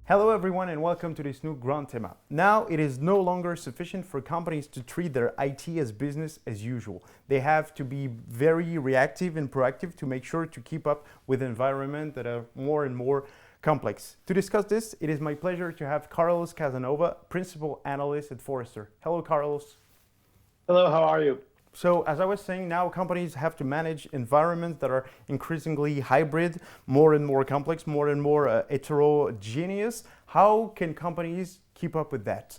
Hello everyone and welcome to this new grand thema. Now it is no longer sufficient for companies to treat their IT as business as usual. They have to be very reactive and proactive to make sure to keep up with environments that are more and more complex. To discuss this, it is my pleasure to have Carlos Casanova, Principal Analyst at Forrester. Hello Carlos. Hello, how are you? So as I was saying, now companies have to manage environments that are increasingly hybrid, more and more complex, more and more heterogeneous. How can companies keep up with that?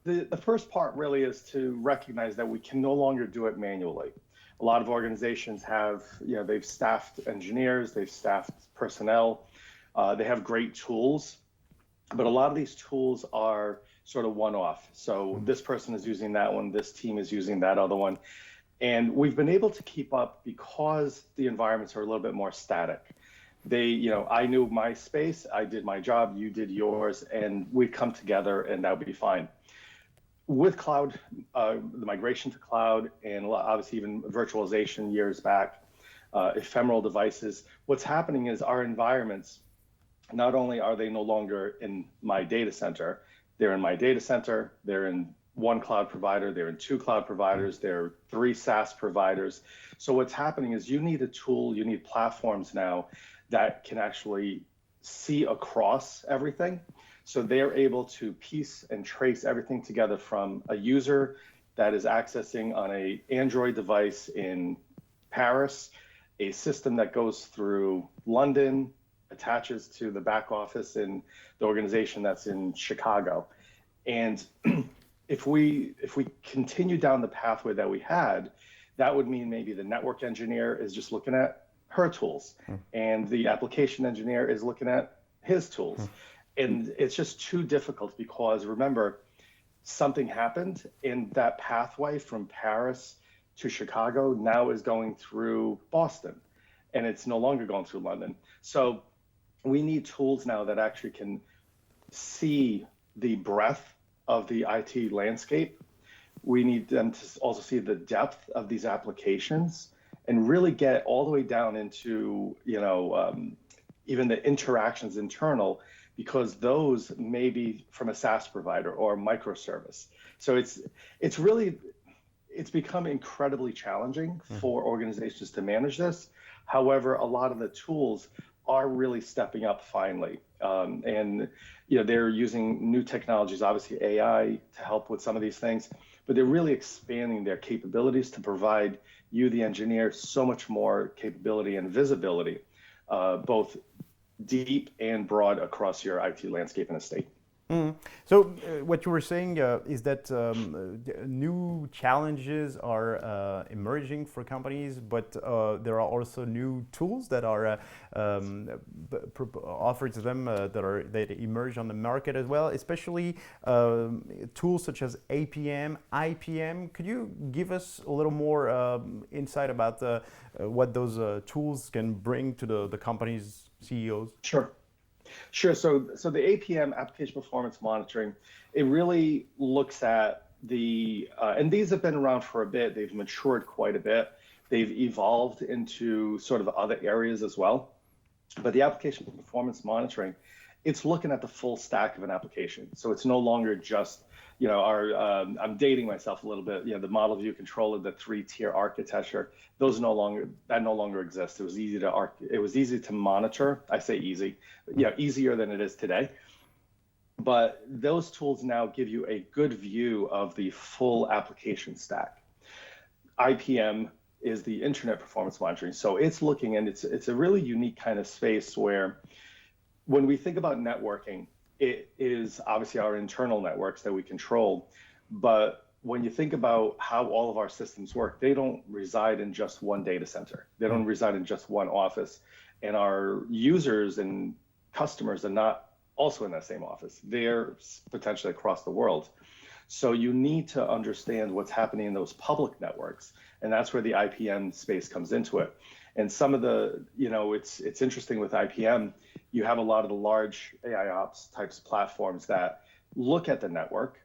The first part really is to recognize that we can no longer do it manually. A lot of organizations have, they've staffed engineers, they've staffed personnel, they have great tools, but a lot of these tools are sort of one-off. So this person is using that one, this team is using that other one. And we've been able to keep up because the environments are a little bit more static. I knew my space, I did my job, you did yours, and we'd come together and that would be fine. With cloud, the migration to cloud, and obviously even virtualization years back, ephemeral devices, what's happening is our environments, not only are they no longer in my data center, they're in my data center, they're in one cloud provider, they're in two cloud providers, there are three SaaS providers. So what's happening is you need a tool, you need platforms now that can actually see across everything. So they're able to piece and trace everything together from a user that is accessing on an Android device in Paris, a system that goes through London, attaches to the back office in the organization that's in Chicago. And if we continue down the pathway that we had, that would mean maybe the network engineer is just looking at her tools and the application engineer is looking at his tools. And it's just too difficult because remember, something happened and that pathway from Paris to Chicago now is going through Boston and it's no longer going through London. So we need tools now that actually can see the breadth of the IT landscape. We need them to also see the depth of these applications and really get all the way down into, even the interactions internal, because those may be from a SaaS provider or a microservice. So it's become incredibly challenging for organizations to manage this. However, a lot of the tools are really stepping up finally. And they're using new technologies, obviously AI, to help with some of these things, but they're really expanding their capabilities to provide you, the engineer, so much more capability and visibility, both deep and broad across your IT landscape and estate. So what you were saying is that new challenges are emerging for companies, but there are also new tools that are offered to them that emerge on the market as well, especially tools such as APM, IPM. Could you give us a little more insight about what those tools can bring to the company's CEOs? Sure. So the APM, application performance monitoring, it really looks at and these have been around for a bit. They've matured quite a bit. They've evolved into sort of other areas as well. But the application performance monitoring, it's looking at the full stack of an application. So it's no longer just, I'm dating myself a little bit, the model view controller, the 3-tier architecture, that no longer exists. It was easy to monitor. I say easy, easier than it is today. But those tools now give you a good view of the full application stack. IPM is the internet performance monitoring. So it's looking, and it's a really unique kind of space where when we think about networking, it is obviously our internal networks that we control. But when you think about how all of our systems work, they don't reside in just one data center. They don't reside in just one office. And our users and customers are not also in that same office. They're potentially across the world. So you need to understand what's happening in those public networks. And that's where the IPM space comes into it. And some of the, it's interesting with IPM, you have a lot of the large AIOps types platforms that look at the network.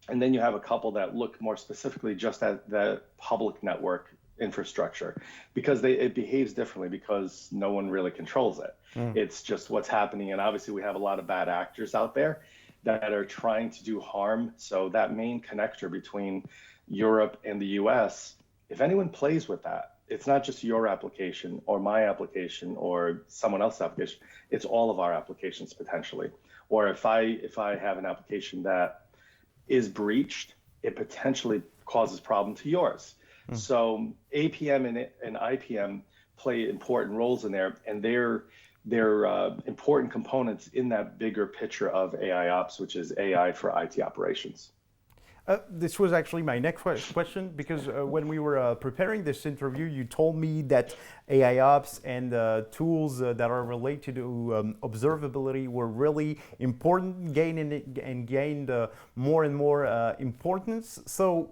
And then you have a couple that look more specifically just at the public network infrastructure because it behaves differently because no one really controls it. It's just what's happening. And obviously we have a lot of bad actors out there that are trying to do harm. So that main connector between Europe and the US, if anyone plays with that, it's not just your application or my application or someone else's application, it's all of our applications potentially. Or if I have an application that is breached, it potentially causes problem to yours. So APM and IPM play important roles in there, and they're important components in that bigger picture of AI ops, which is AI for IT operations. This was actually my next question, because when we were preparing this interview, you told me that AI ops and tools that are related to observability were really important, gained more and more importance. So,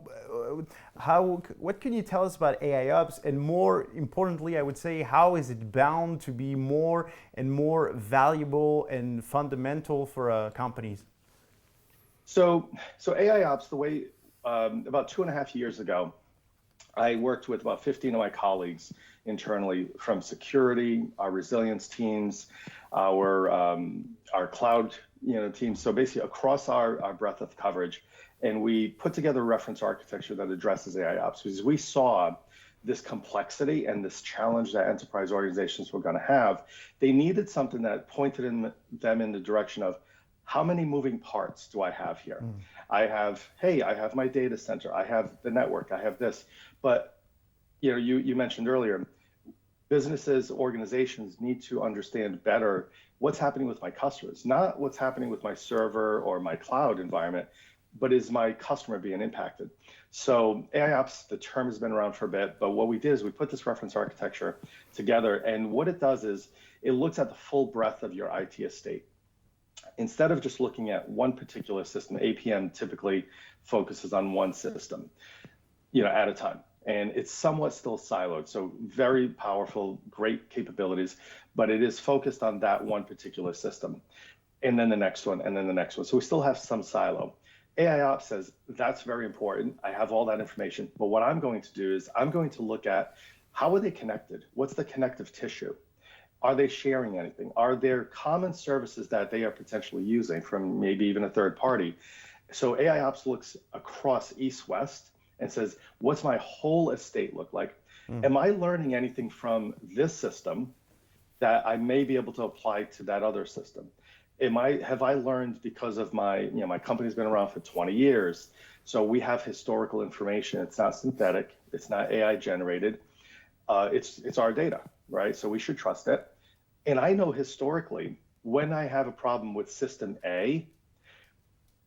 what can you tell us about AI ops, and more importantly, I would say, how is it bound to be more and more valuable and fundamental for companies? So AI ops, the way about 2.5 years ago, I worked with about 15 of my colleagues internally from security, our resilience teams, our cloud teams. So basically across our breadth of coverage, and we put together a reference architecture that addresses AI ops because we saw this complexity and this challenge that enterprise organizations were going to have. They needed something that pointed them in the direction of, how many moving parts do I have here? I have my data center, I have the network, I have this. But you mentioned earlier, businesses, organizations need to understand better what's happening with my customers, not what's happening with my server or my cloud environment, but is my customer being impacted? So AI ops, the term has been around for a bit, but what we did is we put this reference architecture together, and what it does is it looks at the full breadth of your IT estate. Instead of just looking at one particular system, APM typically focuses on one system, at a time. And it's somewhat still siloed. So very powerful, great capabilities, but it is focused on that one particular system. And then the next one, and then the next one. So we still have some silo. AI ops says, that's very important. I have all that information. But what I'm going to do is I'm going to look at, how are they connected? What's the connective tissue? Are they sharing anything? Are there common services that they are potentially using from maybe even a third party? So AI ops looks across east-west and says, what's my whole estate look like? Am I learning anything from this system that I may be able to apply to that other system? Have I learned because of my company's been around for 20 years. So we have historical information. It's not synthetic. It's not AI generated. It's our data, right? So we should trust it. And I know historically, when I have a problem with system A,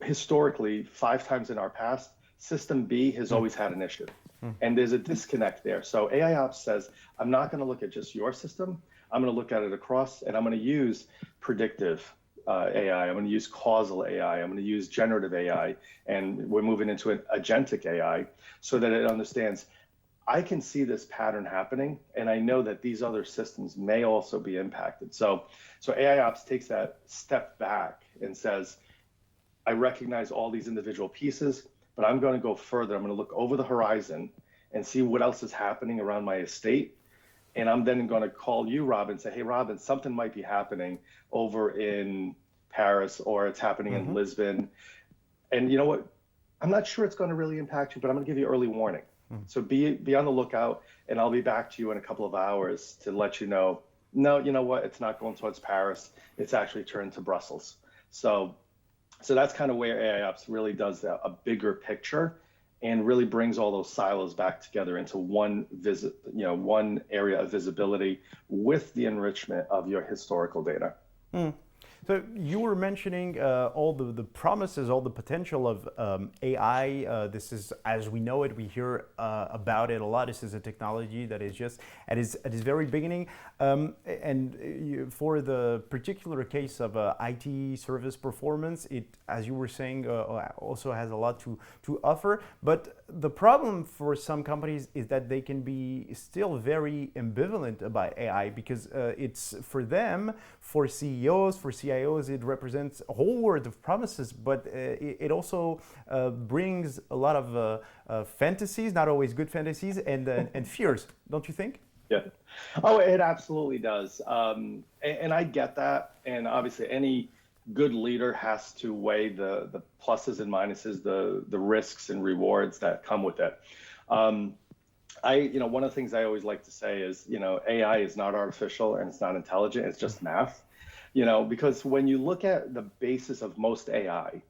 historically, 5 times in our past, system B has always had an issue. And there's a disconnect there. So AI ops says, I'm not going to look at just your system. I'm going to look at it across, and I'm going to use predictive AI. I'm going to use causal AI. I'm going to use generative AI. And we're moving into an agentic AI so that it understands, I can see this pattern happening, and I know that these other systems may also be impacted. So AI ops takes that step back and says, I recognize all these individual pieces, but I'm going to go further. I'm going to look over the horizon and see what else is happening around my estate. And I'm then going to call you, Robin, and say, hey, Robin, something might be happening over in Paris, or it's happening in Lisbon. And you know what? I'm not sure it's going to really impact you, but I'm going to give you early warning. So be on the lookout, and I'll be back to you in a couple of hours to let you know, no, you know what? It's not going towards Paris. It's actually turned to Brussels. So that's kind of where AI ops really does a bigger picture and really brings all those silos back together into one area of visibility with the enrichment of your historical data. So you were mentioning all the promises, all the potential of AI. This is, as we know it, we hear about it a lot. This is a technology that is just at its very beginning. For the particular case of IT service performance, it, as you were saying, also has a lot to offer. But the problem for some companies is that they can be still very ambivalent about AI, because it's for them, for CEOs, for CIOs, CIOs, it represents a whole world of promises, but it also brings a lot of fantasies, not always good fantasies, and fears, don't you think? Yeah. Oh, it absolutely does. And I get that. And obviously, any good leader has to weigh the pluses and minuses, the risks and rewards that come with it. One of the things I always like to say is, AI is not artificial and it's not intelligent. It's just math, because when you look at the basis of most AI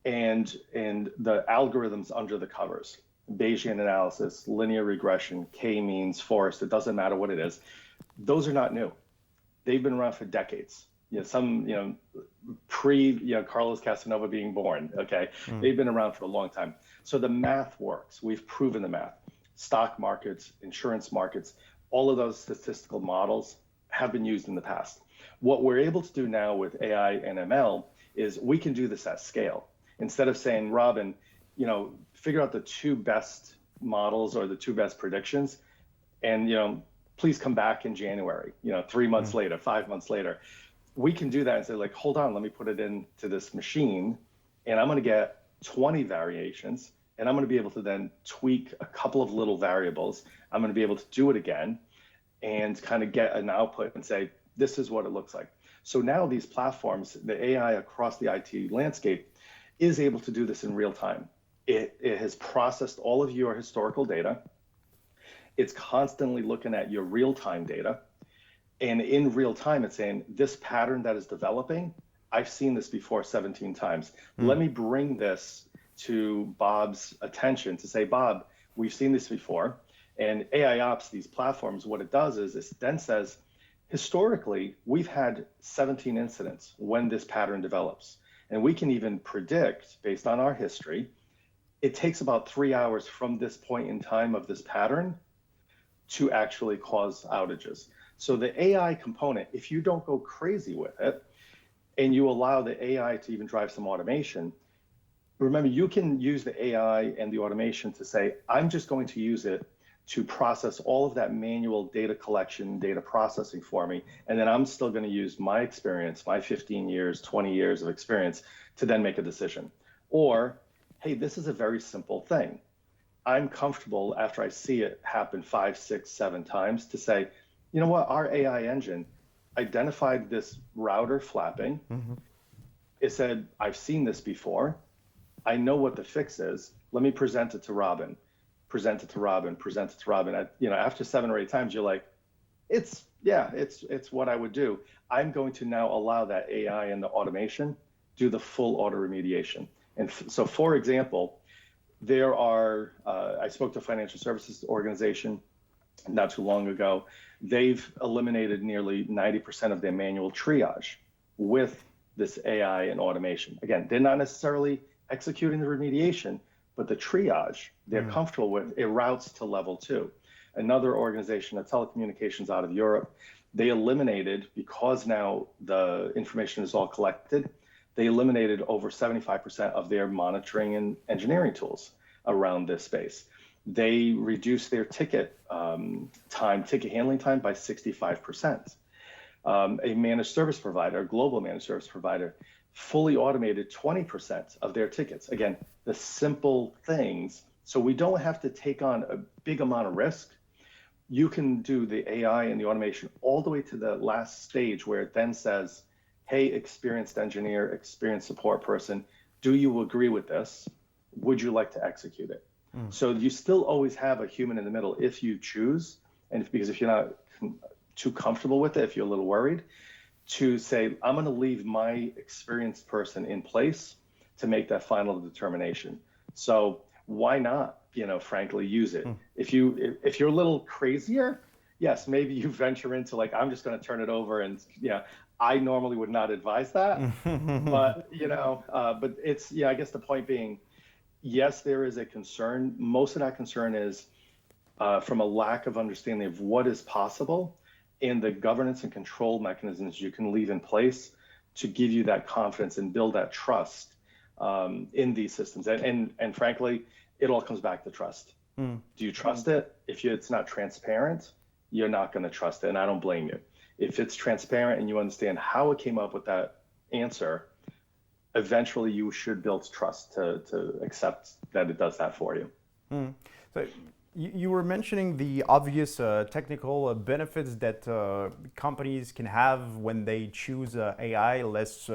and the algorithms under the covers, Bayesian analysis, linear regression, k-means, forest, it doesn't matter what it is. Those are not new. They've been around for decades. Carlos Casanova being born, okay? They've been around for a long time. So the math works. We've proven the math. Stock markets, insurance markets, all of those statistical models have been used in the past. What we're able to do now with AI and ML is we can do this at scale. Instead of saying, Robin, figure out the two best models or the two best predictions, and please come back in January, 3 months later, 5 months later. We can do that and say, like, hold on, let me put it into this machine, and I'm going to get 20 variations, and I'm going to be able to then tweak a couple of little variables. I'm going to be able to do it again and kind of get an output and say, this is what it looks like. So now these platforms, the AI across the IT landscape, is able to do this in real time. It has processed all of your historical data. It's constantly looking at your real-time data. And in real time, it's saying, this pattern that is developing, I've seen this before 17 times. Let me bring this to Bob's attention to say, Bob, we've seen this before. And AI Ops, these platforms, what it does is it then says, historically, we've had 17 incidents when this pattern develops. And we can even predict, based on our history, it takes about 3 hours from this point in time of this pattern to actually cause outages. So the AI component, if you don't go crazy with it, and you allow the AI to even drive some automation, remember, you can use the AI and the automation to say, I'm just going to use it to process all of that manual data collection, data processing for me. And then I'm still going to use my experience, my 15 years, 20 years of experience to then make a decision. Or, hey, this is a very simple thing. I'm comfortable after I see it happen 5, 6, 7 times to say, you know what, our AI engine identified this router flapping. It said, I've seen this before. I know what the fix is. Let me present it to Robin. Present it to Robin. Present it to Robin. After 7 or 8 times, you're like, it's what I would do. I'm going to now allow that AI and the automation do the full auto remediation. And so, for example, there are, I spoke to a financial services organization not too long ago. They've eliminated nearly 90% of their manual triage with this AI and automation. Again, they're not necessarily executing the remediation, but the triage they're comfortable with, it routes to level 2. Another organization, a telecommunications out of Europe, they eliminated, because now the information is all collected, they eliminated over 75% of their monitoring and engineering tools around this space. They reduced their ticket handling time by 65%. A managed service provider, a global managed service provider, fully automated 20% of their tickets. Again, the simple things. So we don't have to take on a big amount of risk. You can do the AI and the automation all the way to the last stage where it then says, hey, experienced engineer, experienced support person, do you agree with this? Would you like to execute it? So you still always have a human in the middle if you choose, and because if you're not too comfortable with it, if you're a little worried, to say, I'm going to leave my experienced person in place to make that final determination. So why not, frankly, use it? If you're a little crazier, yes, maybe you venture into like, I'm just going to turn it over, and I normally would not advise that, but but it's I guess the point being, yes, there is a concern. Most of that concern is from a lack of understanding of what is possible and the governance and control mechanisms you can leave in place to give you that confidence and build that trust in these systems. And frankly, it all comes back to trust. Do you trust it? If it's not transparent, you're not going to trust it, and I don't blame you. if it's transparent and you understand how it came up with that answer, eventually you should build trust to accept that it does that for you. So you were mentioning the obvious technical benefits that companies can have when they choose AI, less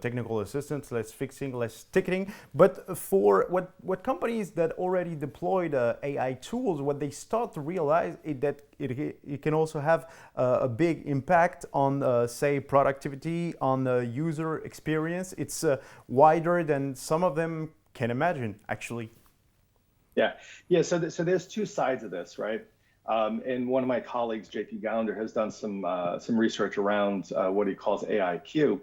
technical assistance, less fixing, less ticketing. But for what companies that already deployed AI tools, what they start to realize is that it can also have a big impact on, say, productivity, on the user experience. It's wider than some of them can imagine, actually. Yeah. So there's two sides of this, right? And one of my colleagues, JP Gounder, has done some research around what he calls AIQ.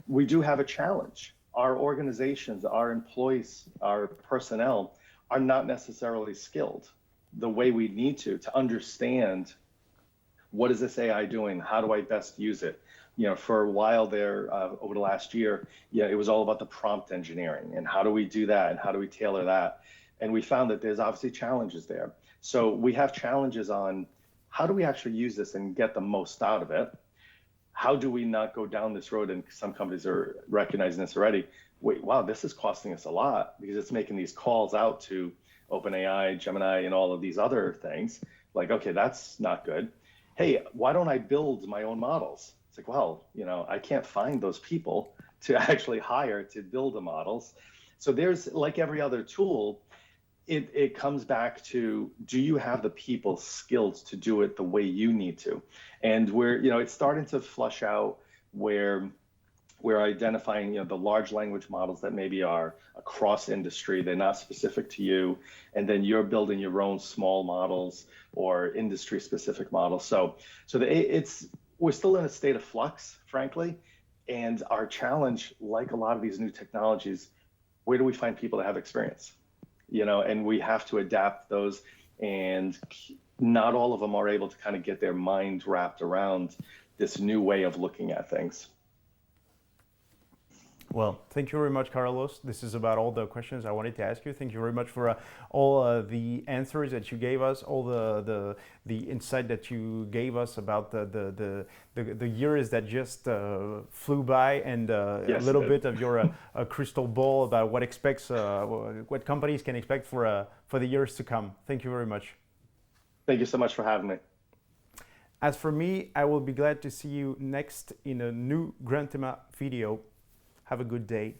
We do have a challenge. Our organizations, our employees, our personnel are not necessarily skilled the way we need to understand what is this AI doing? How do I best use it? For a while there, over the last year, it was all about the prompt engineering and how do we do that and how do we tailor that? And we found that there's obviously challenges there. So we have challenges on how do we actually use this and get the most out of it? How do we not go down this road? And some companies are recognizing this already. Wait, wow, this is costing us a lot because it's making these calls out to OpenAI, Gemini, and all of these other things. Like, okay, that's not good. Hey, why don't I build my own models? It's like, well, I can't find those people to actually hire to build the models. So there's, like every other tool, it comes back to, do you have the people skilled to do it the way you need to? And it's starting to flush out where we're identifying, the large language models that maybe are across industry, they're not specific to you, and then you're building your own small models or industry specific models. So we're still in a state of flux, frankly, and our challenge, like a lot of these new technologies, where do we find people that have experience? And we have to adapt those, and not all of them are able to kind of get their mind wrapped around this new way of looking at things. Well, thank you very much, Carlos. This is about all the questions I wanted to ask you. Thank you very much for all the answers that you gave us, all the insight that you gave us about the years that just flew by, and Yes, a little bit of your crystal ball about what companies can expect for the years to come. Thank you very much. Thank you so much for having me. As for me, I will be glad to see you next in a new Grand Thema video. Have a good day.